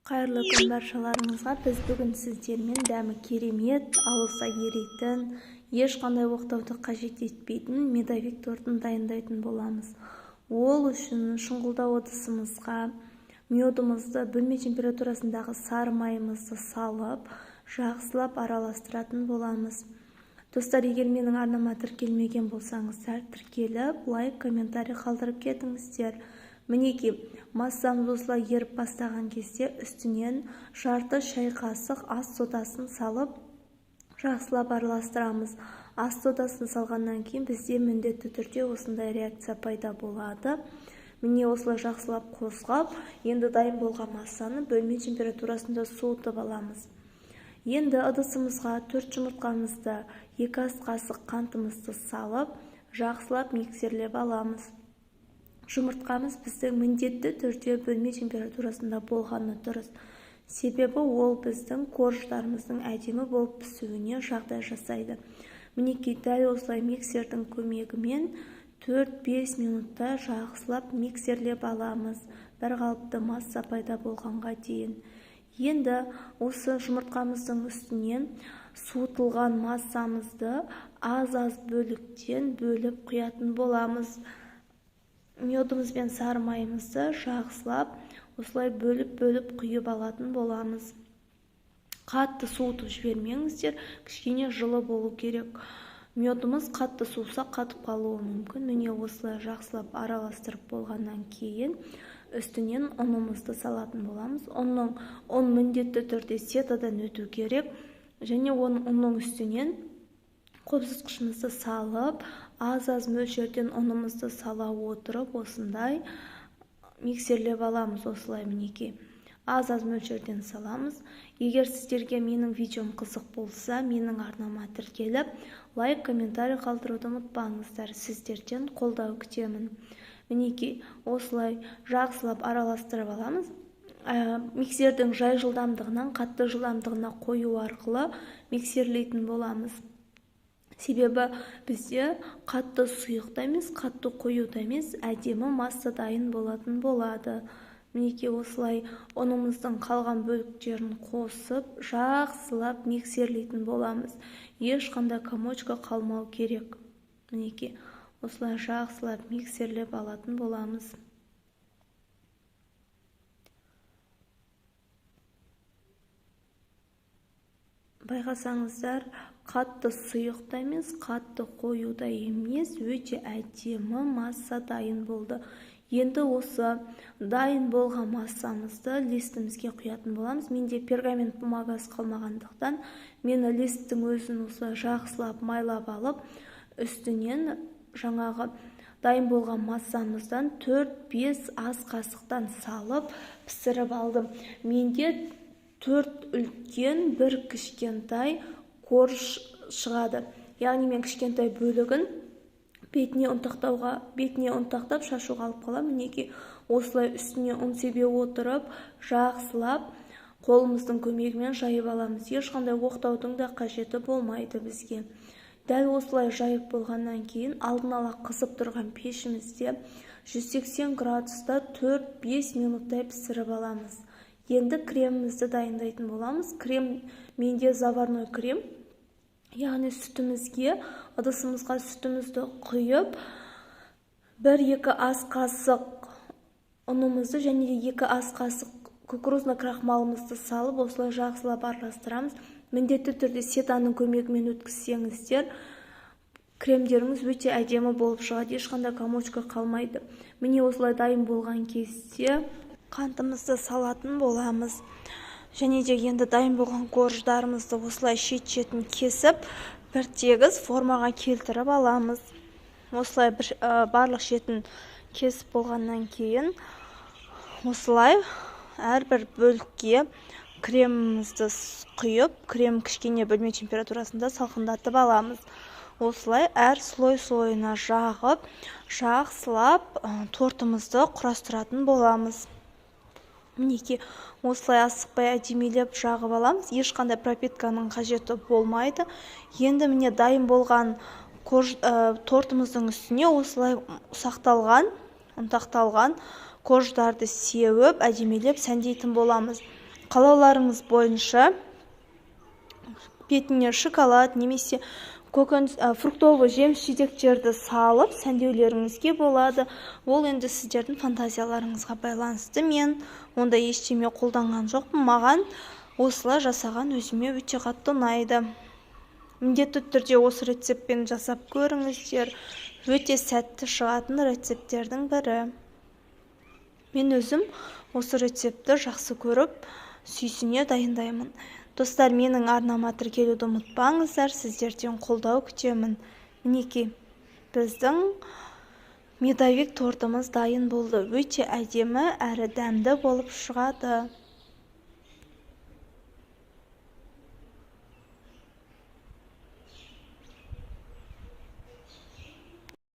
Қайырлы күн баршаларыңызға. Біз бүгін сіздермен дәмі керемет, алыса еритін, ешқандай оқтауды қажет етпейтін медовик тортын дайындайтын боламыз. Ол үшін шұңғылдау ыдысымызға медымызды бөлме температурасындағы сары майымызды салып, жақсылап араластыратын боламыз. Достар, егер менің арнама тіркелмеген болсаңыздар, тіркеліп, лайк, комментарий қалдырып кетіңіздер. Мінеки, массамыз осылай еріп бастаған кезде үстінен жарты шай қасық ас содасын салып, жақсылап араластырамыз. Ас содасын салғаннан кейін бізде міндетті түрде осындай реакция пайда болады. Міне осылай жақсылап қосқап, енді дайын болған массаны бөлме температурасында суытып аламыз. Енді ыдысымызға 4 жұмыртқамызды, 2 ас қасық қантымызды салып, жақсылап миксерлеп аламыз. Жұмыртқамыз біздің міндетті түрде бөлме температурасында болғаны дұрыс. Себебі ол біздің корждарымыздың әдемі болып пісуіне жағдай жасайды. Мінекей, дәл осылай миксердің көмегімен 4-5 минутта жақсылап миксерлеп аламыз, бір қалыпты масса пайда болғанға дейін. Енді осы жұмыртқамыздың үстінен суытылған массамызды аз-аз бөліктен бөліп құятын боламыз. Медымыз бен сары майымызды жақсылап осылай бөліп құйып алатын боламыз. Қатты суытып жібермеңіздер, кішкене жылы болу керек. Медымыз қатты суыса қатып қалуы мүмкін. Міне осылай жақсылап араластырып болғаннан кейін үстінен ұнымызды салатын боламыз. ұн міндетті түрде сетадан өту керек, және ұнның үстінен қобыздышымызды салып, аз-аз мөлшерден ұнымызды сала отырып, осындай миксерлеп аламыз. Осылай мінекей, аз-аз мөлшерден саламыз. Егер сіздерге менің видеом қызық болса, менің арнама тіркеліп, лайк, комментарий қалдыруды ұмытпаңыздар. Сіздерден қолдау күтемін. Мінекей, осылай жақсылап араластырып аламыз. Миксердің жай жылдамдығынан қатты жылдамдығына қою арқылы миксерлейтін боламыз. Себебі бізде қатты сұйық та емес, қатты қою да емес, әдемі масса дайын болатын болады. Мінекей, осылай ұнымыздың қалған бөліктерін қосып, жақсылап миксерлейтін боламыз. Ешқандай комочка қалмау керек. Мінекей, осылай жақсылап миксерлеп алатын боламыз. Байқасаңыздар, қатты сұйық та емес, қатты қою да емес, өте әдемі масса дайын болды. Енді осы дайын болған массамызды листімізге құятын боламыз. Менде пергамент бумагасы қалмағандықтан, мен листтің өзін осылай жақсылап майлап алып, үстінен жаңағы дайын болған массамыздан 4-5 ас қасықтан салып пісіріп алдым. Менде 4 үлкен, 1 кішкентай корж шығады. Яғни мен кішкентай бөлігін бетіне ұнтақтап шашуға алып қалам. Мінекей, осылай үстіне ұн себе отырып, жақсылап қолымыздың көмегімен жайып аламыз. Ешқандай оқтаудың да қажеті болмайды бізге. Дәл осылай жайып болғаннан кейін алдын ала қызып тұрған пешімізде 180 градуста 4-5 минуттай пісіріп аламыз. Енді кремімізді дайындайтын боламыз. Крем, менде заварной крем, яғни сүтімізге, ыдысымызға сүтімізді құйып, 1-2 ас қасық ұнымызды және 2 ас қасық кукурузный крахмалымызды салып, осылай жақсылап араластырамыз. Міндетті түрде сетаның көмегімен өткізсеңіздер, кремдеріңіз өте әдемі болып шығады, ешқандай комочка қалмайды. Міне осылай дайын болған кезде қантымызды салатын боламыз. Және де енді дайын болған корждарымызды осылай шет-шетін кесіп, бір тегіс формаға келтіріп аламыз. Осылай барлық шетін кесіп болғаннан кейін, осылай әрбір бөлікке кремімізді құйып, крем кішкене бөлме температурасында салқындатып аламыз. Осылай әр слой-слойына жағып, жақсылап тортымызды құрастыратын боламыз. Мінекей, осылай асықпай әдемелеп жағып аламыз. Ешқандай пропитканың қажеті болмайды. Енді міне дайын болған тортымыздың үстіне осылай ұнтақталған корждарды сеуіп, әдемелеп сәндейтін боламыз. қалауларыңыз бойынша бетіне шоколад немесе фруктовый жеміс-жидектерді салып сәндеулеріңізге болады. Ол енді сіздердің фантазияларыңызға байланысты. Мен онда ештеме қолданған жоқпын. Маған осылай жасаған өзіме өте қатты ұнайды. Міндетті түрде осы рецептпен жасап көріңіздер. Өте сәтті шығатын рецепттердің бірі. Мен өзім осы рецепті жақсы көріп, сүйсіне дайындаймын. Достар, менің арнама тіркелуді ұмытпаңыздар, сіздерден қолдау күтемін. Мінекей, біздің медовик тортымыз дайын болды. Өте әдемі әрі дәмді болып шығады.